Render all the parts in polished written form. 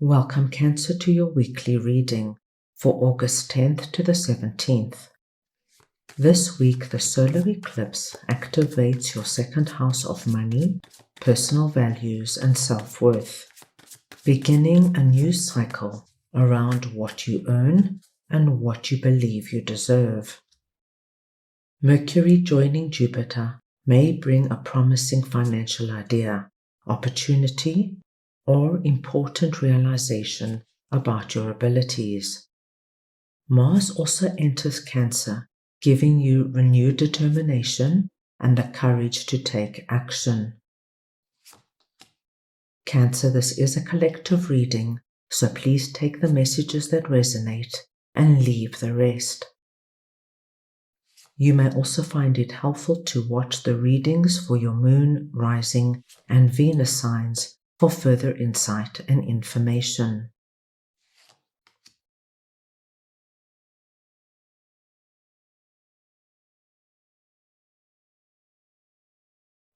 Welcome Cancer to your weekly reading for August 10th to the 17th. This week the solar eclipse activates your second house of money, personal values and self-worth, beginning a new cycle around what you earn and what you believe you deserve. Mercury joining Jupiter may bring a promising financial idea, opportunity, or important realization about your abilities. Mars also enters Cancer, giving you renewed determination and the courage to take action. Cancer, this is a collective reading, so please take the messages that resonate and leave the rest. You may also find it helpful to watch the readings for your Moon, Rising, and Venus signs for further insight and information.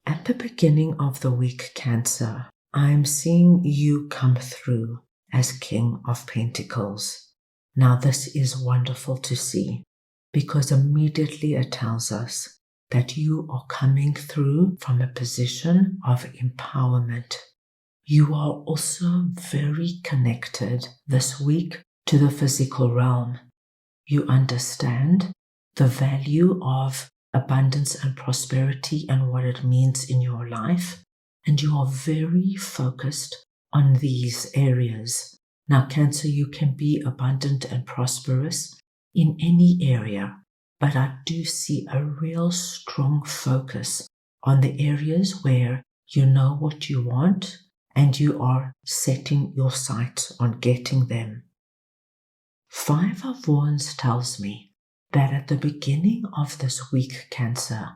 At the beginning of the week, Cancer, I am seeing you come through as King of Pentacles. Now this is wonderful to see, because immediately it tells us that you are coming through from a position of empowerment. You are also very connected this week to the physical realm. You understand the value of abundance and prosperity and what it means in your life, and you are very focused on these areas. Now, Cancer, you can be abundant and prosperous in any area, but I do see a real strong focus on the areas where you know what you want and you are setting your sights on getting them. Five of Wands tells me that at the beginning of this week, Cancer,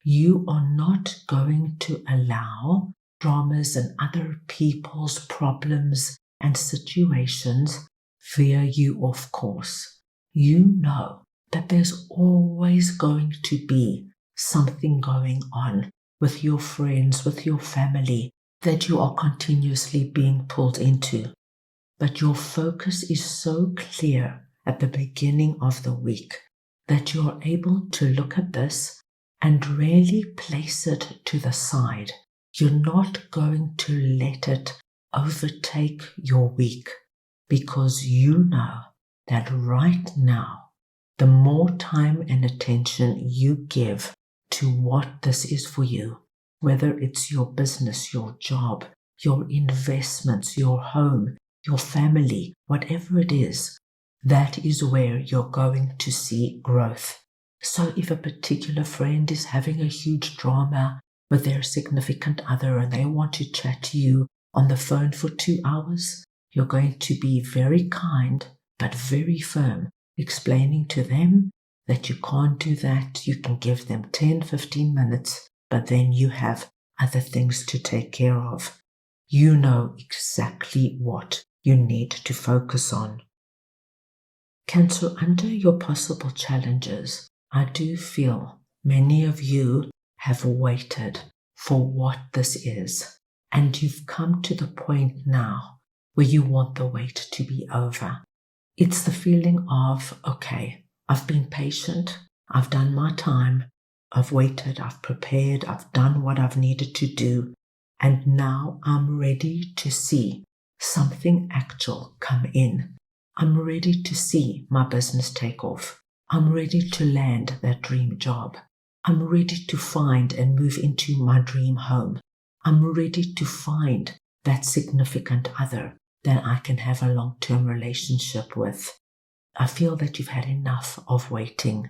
you are not going to allow dramas and other people's problems and situations veer you off course. You know that there's always going to be something going on with your friends, with your family, that you are continuously being pulled into. But your focus is so clear at the beginning of the week that you are able to look at this and really place it to the side. You're not going to let it overtake your week, because you know that right now, the more time and attention you give to what this is for you, whether it's your business, your job, your investments, your home, your family, whatever it is, that is where you're going to see growth. So if a particular friend is having a huge drama with their significant other and they want to chat to you on the phone for 2 hours, you're going to be very kind but very firm, explaining to them that you can't do that. You can give them 10-15 minutes, but then you have other things to take care of. You know exactly what you need to focus on. Cancer, under your possible challenges, I do feel many of you have waited for what this is, and you've come to the point now where you want the wait to be over. It's the feeling of, okay, I've been patient, I've done my time, I've waited, I've prepared, I've done what I've needed to do, and now I'm ready to see something actual come in. I'm ready to see my business take off. I'm ready to land that dream job. I'm ready to find and move into my dream home. I'm ready to find that significant other that I can have a long-term relationship with. I feel that you've had enough of waiting.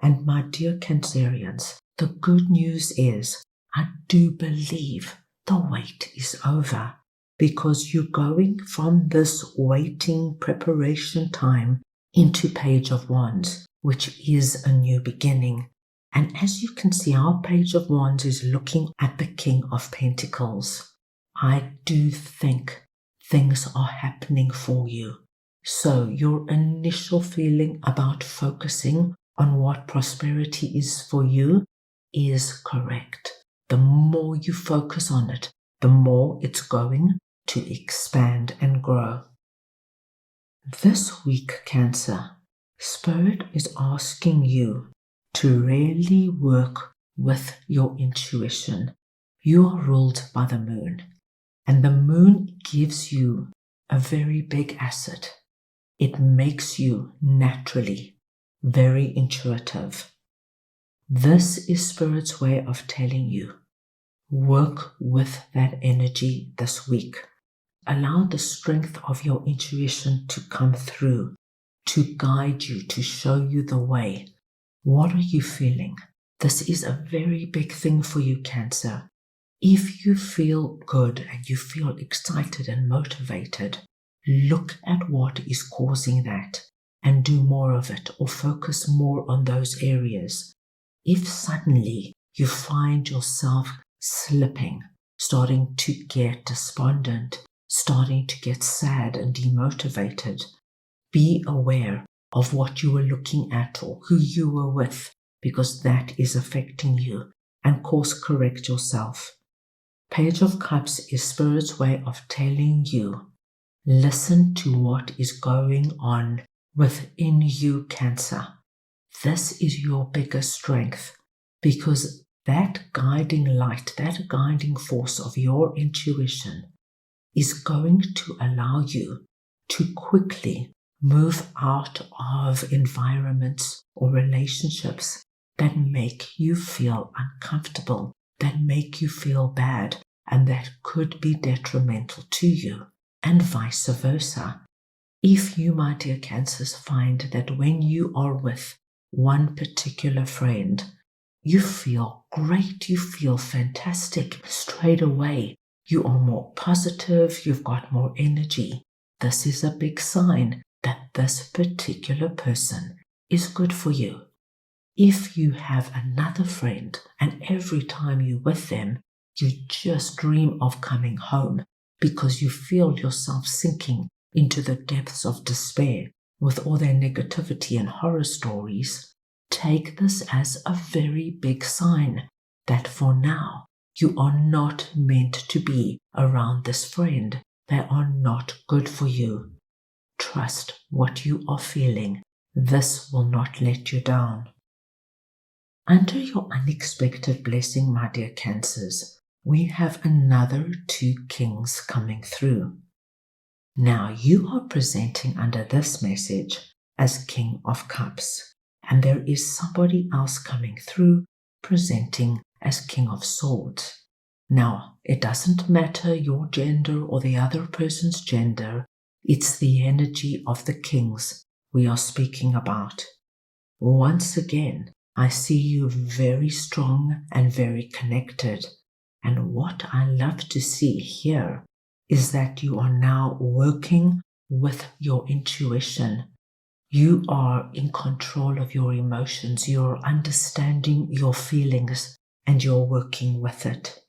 And my dear Cancerians, the good news is I do believe the wait is over, because you're going from this waiting preparation time into Page of Wands, which is a new beginning. And as you can see, our Page of Wands is looking at the King of Pentacles. I do think things are happening for you. So your initial feeling about focusing on what prosperity is for you is correct. The more you focus on it, the more it's going to expand and grow. This week, Cancer, Spirit is asking you to really work with your intuition. You are ruled by the moon, and the moon gives you a very big asset. It makes you naturally very intuitive. This is Spirit's way of telling you, work with that energy this week. Allow the strength of your intuition to come through, to guide you, to show you the way. What are you feeling? This is a very big thing for you, Cancer. If you feel good and you feel excited and motivated, look at what is causing that and do more of it, or focus more on those areas. If suddenly you find yourself slipping, starting to get despondent, starting to get sad and demotivated, be aware of what you were looking at or who you were with, because that is affecting you, and course correct yourself. Page of Cups is Spirit's way of telling you, listen to what is going on within you, Cancer. This is your biggest strength, because that guiding light, that guiding force of your intuition is going to allow you to quickly move out of environments or relationships that make you feel uncomfortable, that make you feel bad, and that could be detrimental to you, and vice versa. If you, my dear Cancers, find that when you are with one particular friend, you feel great, you feel fantastic straight away, you are more positive, you've got more energy, this is a big sign that this particular person is good for you. If you have another friend and every time you're with them, you just dream of coming home because you feel yourself sinking into the depths of despair with all their negativity and horror stories, take this as a very big sign that for now you are not meant to be around this friend. They are not good for you. Trust what you are feeling. This will not let you down. Under your unexpected blessing, my dear Cancers, we have another 2 kings coming through. Now you are presenting under this message as King of Cups, and there is somebody else coming through presenting as King of Swords. Now, it doesn't matter your gender or the other person's gender, it's the energy of the kings we are speaking about. Once again, I see you very strong and very connected, and what I love to see here is that you are now working with your intuition. You are in control of your emotions. You're understanding your feelings and you're working with it.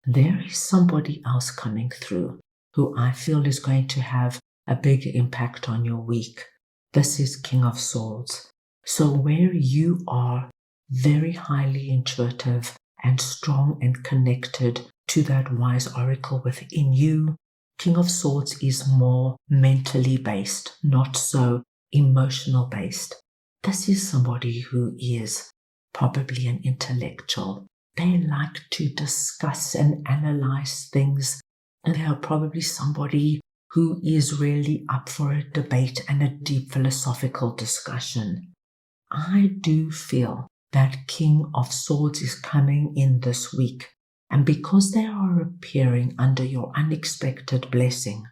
There is somebody else coming through who I feel is going to have a big impact on your week. This is King of Swords. So where you are very highly intuitive and strong and connected to that wise oracle within you, King of Swords is more mentally based, not so emotional based. This is somebody who is probably an intellectual. They like to discuss and analyze things, and they are probably somebody who is really up for a debate and a deep philosophical discussion. I do feel that King of Swords is coming in this week, and because they are appearing under your unexpected blessing,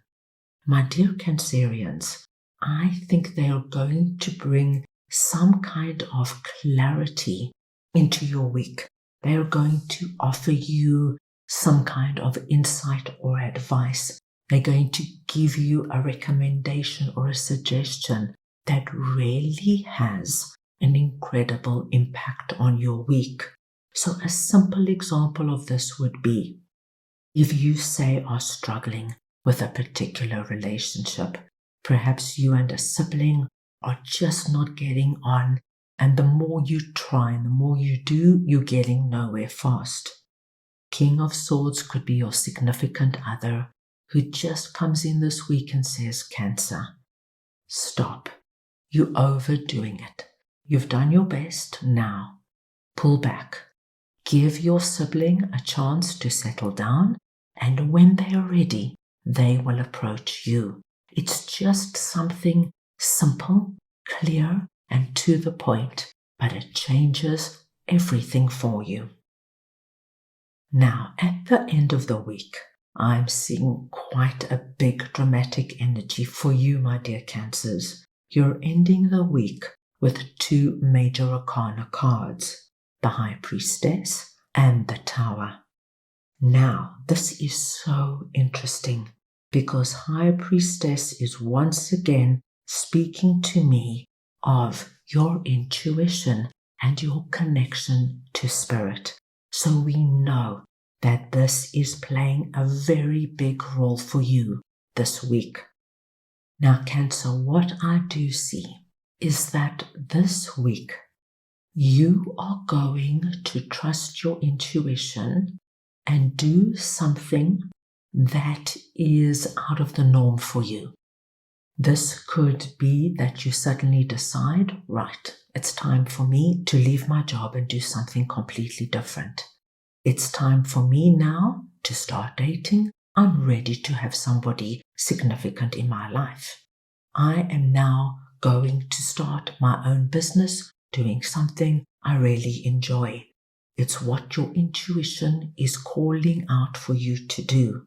my dear Cancerians, I think they are going to bring some kind of clarity into your week. They are going to offer you some kind of insight or advice. They're going to give you a recommendation or a suggestion that really has an incredible impact on your week. So a simple example of this would be, if you say are struggling with a particular relationship, perhaps you and a sibling are just not getting on, and the more you try and the more you do, you're getting nowhere fast. King of Swords could be your significant other who just comes in this week and says, Cancer, stop. You're overdoing it. You've done your best. Now, pull back. Give your sibling a chance to settle down, and when they're ready, they will approach you. It's just something simple, clear, and to the point, but it changes everything for you. Now, at the end of the week, I'm seeing quite a big dramatic energy for you, my dear Cancers. You're ending the week with 2 major arcana cards, the High Priestess and the Tower. Now, this is so interesting because High Priestess is once again speaking to me of your intuition and your connection to spirit. So we know that this is playing a very big role for you this week. Now, Cancer, what I do see is that this week you are going to trust your intuition and do something that is out of the norm for you. This could be that you suddenly decide, right, it's time for me to leave my job and do something completely different. It's time for me now to start dating. I'm ready to have somebody significant in my life. I am now going to start my own business, doing something I really enjoy. It's what your intuition is calling out for you to do.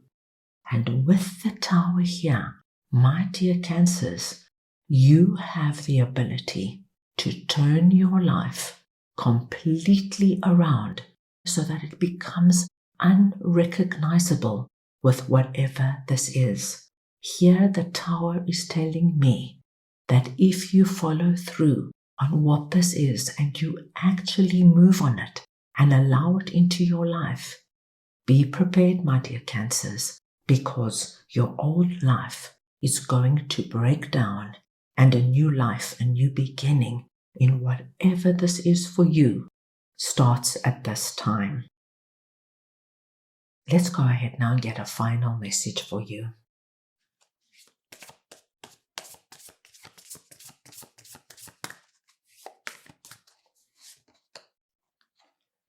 And with the Tower here, my dear Cancers, you have the ability to turn your life completely around so that it becomes unrecognizable with whatever this is. Here the Tower is telling me that if you follow through on what this is and you actually move on it and allow it into your life, be prepared, my dear Cancers, because your old life is going to break down and a new life, a new beginning in whatever this is for you starts at this time. Let's go ahead now and get a final message for you.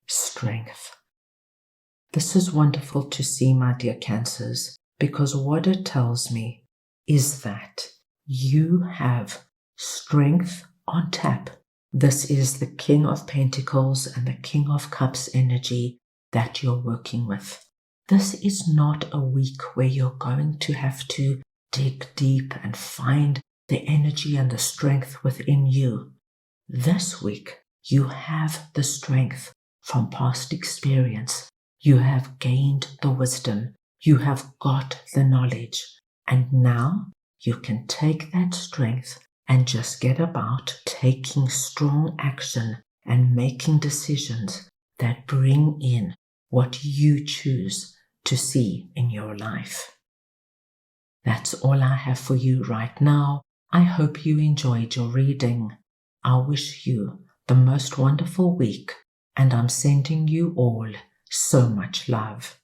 Strength. This is wonderful to see, my dear Cancers, because what it tells me is that you have strength on tap. This is the King of Pentacles and the King of Cups energy that you're working with. This is not a week where you're going to have to dig deep and find the energy and the strength within you. This week, you have the strength from past experience. You have gained the wisdom. You have got the knowledge. And now you can take that strength and just get about taking strong action and making decisions that bring in what you choose to see in your life. That's all I have for you right now. I hope you enjoyed your reading. I wish you the most wonderful week, and I'm sending you all so much love.